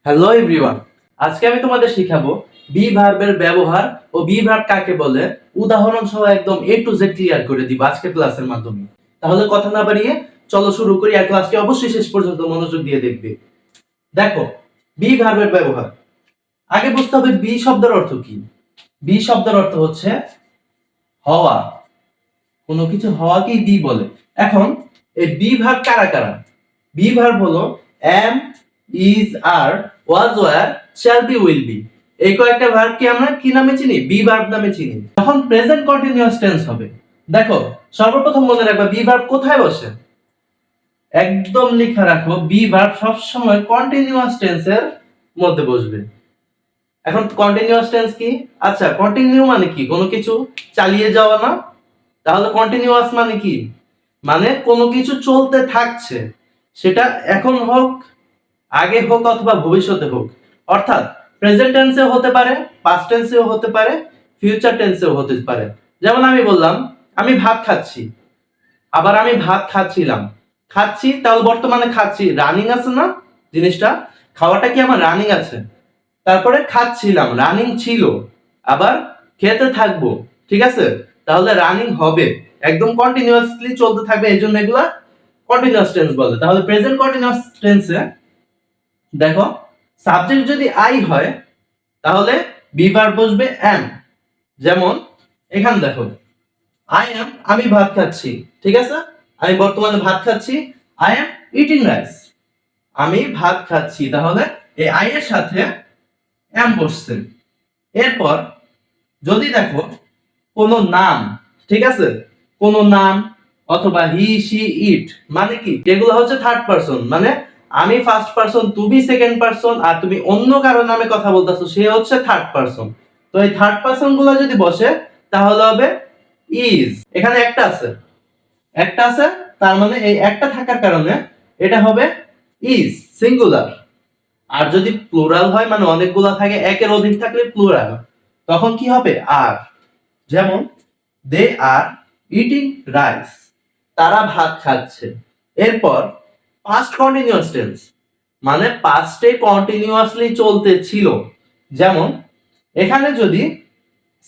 Hello everyone, আজকে আমি তোমাদের শিখাবো বি ভার্বের ব্যবহার ও বি ভার্ব কাকে বলে উদাহরণ সহ একদম এ টু জেড ক্লিয়ার করে দিব আজকের ক্লাসের মাধ্যমে। তাহলে কথা না বাড়িয়ে চলো শুরু করি, আর ক্লাসটি অবশ্যই শেষ পর্যন্ত মনোযোগ দিয়ে দেখবে। দেখো, বি ভার্বের ব্যবহার আগে বুঝতে হবে বি শব্দের অর্থ কি। বি শব্দের অর্থ হচ্ছে হওয়া, কোনো কিছু হওয়াকেই বি বলে। এখন এই বি ভার্ব কারা কারা? বি ভার্ব হলো am, is, are, was, were, shall be, will be। এই কয়েকটা ভার্বকে আমরা কি নামে চিনি? বি ভার্ব নামে চিনি। তখন প্রেজেন্ট কন্টিনিউয়াস টেন্স হবে। দেখো, সর্বপ্রথম মনে রাখবা বি ভার্ব কোথায় বসে। একদম লিখে রাখো, বি ভার্ব সবসময় কন্টিনিউয়াস টেন্সের মধ্যে বসবে। এখন কন্টিনিউয়াস টেন্স কি? আচ্ছা, কন্টিনিউ মানে কি? কোনো কিছু চালিয়ে যাওয়া না? তাহলে কন্টিনিউয়াস মানে কি? মানে কোনো কিছু চলতে থাকছে, সেটা এখন হোক, আগে হোক অথবা ভবিষ্যতে হোক। অর্থাৎ প্রেজেন্ট টেন্সেও হতে পারে, পাস্ট টেন্সেও হতে পারে, ফিউচার টেন্সেও হতে পারে। যেমন আমি বললাম আমি ভাত খাচ্ছি, আবার আমি ভাত খাচ্ছিলাম। খাচ্ছি, তাহলে বর্তমানে খাচ্ছি, রানিং আছে না জিনিসটা? খাওয়াটা কি আমার রানিং আছে। তারপরে খাচ্ছিলাম, রানিং ছিল, আবার খেতে থাকবো, ঠিক আছে? তাহলে রানিং হবে, একদম কন্টিনিউয়াসলি চলতে থাকবে, এই জন্য এগুলা কন্টিনিউয়াস টেন্স বলে। তাহলে প্রেজেন্ট কন্টিনিউয়াস টেন্সে দেখো, সাবজেক্ট যদি আই হয় তাহলে বি ভার্ব বসবে am। যেমন এখানে দেখো, আই অ্যাম, আমি ভাত খাচ্ছি, ঠিক আছে? আমি বর্তমানে ভাত খাচ্ছি, আই অ্যাম ইটিং রাইস। আমি ভাত খাচ্ছি, তাহলে এই আই এর সাথে am বসছে। এরপর যদি দেখো কোন নাম, ঠিক আছে, কোন নাম অথবা হি সি ইট, মানে কি এগুলো হচ্ছে থার্ড পারসন, মানে আমি ফার্স্ট পারসন, তুমি সেকেন্ড পারসন, আর তুমি অন্য কারো নামে কথা বলতেছো, সে হচ্ছে থার্ড পারসন। তো এই থার্ড পারসন গুলো যদি বসে তাহলে হবে ইজ। এখানে একটা আছে, একটা আছে, তার মানে এই একটা থাকার কারণে এটা হবে ইজ সিঙ্গুলার। আর যদি প্লুরাল হয়, মানে অনেকগুলা থাকে, একের অধিক থাকলে প্লুরাল, তখন কি হবে? আর। যেমন দে আর ইটিং রাইস, তারা ভাত খাচ্ছে। এরপর পাস্ট কন্টিনিউয়াস টেন্স, মানে পাস্টে কন্টিনিউয়াসলি চলতে ছিল। যেমন এখানে যদি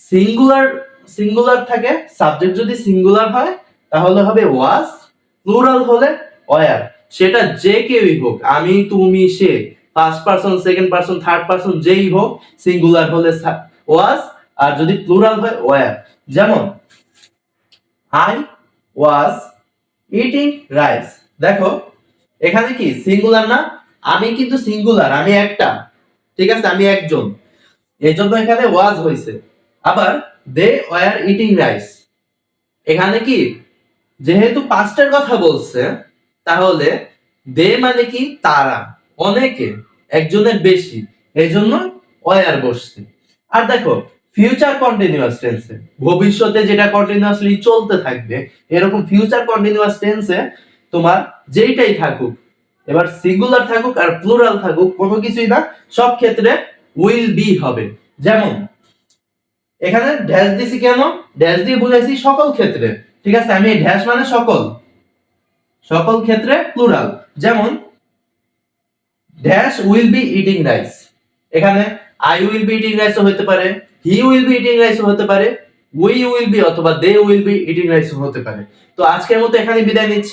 সিঙ্গুলার সিঙ্গুলার থাকে, সাবজেক্ট যদি সিঙ্গুলার হয় তাহলে হবে ওয়াজ, প্লুরাল হলে ওয়ার। সেটা যে কেউই হোক, আমি, তুমি, সে, first person, second person, third person, যেই হোক, সিঙ্গুলার হলে ওয়াজ, আর যদি প্লুরাল হয় ওয়ার। যেমন আই ওয়াজ ইটিং রাইস। দেখো এখানে কি সিঙ্গুলার না? আমি কিন্তু সিঙ্গুলার, আমি একটা, ঠিক আছে, আমি একজন, এই জন্য এখানে ওয়াজ হয়েছে। আবার দে ওয়ার ইটিং রাইস, এখানে কি যেহেতু পাস্টের কথা বলছে, তাহলে দে মানে কি তারা, অনেকে, একজনের বেশি, এই জন্য ওয়ার বসছে। আর দেখো ফিউচার কন্টিনিউয়াস টেন্সে, ভবিষ্যতে যেটা কন্টিনিউয়াসলি চলতে থাকবে, এরকম ফিউচার কন্টিনিউয়াস টেন্সে তোমার যেইটাই থাকুক, এবার সিঙ্গুলার থাকুক আর প্লুরাল থাকুক, কোনো কিছুই না, সব ক্ষেত্রে উইল বি হবে। যেমন এখানে ড্যাশ দিছি কেন? ড্যাশ দিয়ে বুঝাইছি সকল ক্ষেত্রে, ঠিক আছে? আমি ড্যাশ মানে সকল, সকল ক্ষেত্রে প্লুরাল। যেমন dash will be eating rice, এখানে I will be eating rice হতে পারে, he will be eating rice হতে পারে, উই উইল বি অথবা they will be eating rice হতে পারে। তো আজকের মতো এখানে বিদায় নিচ্ছি।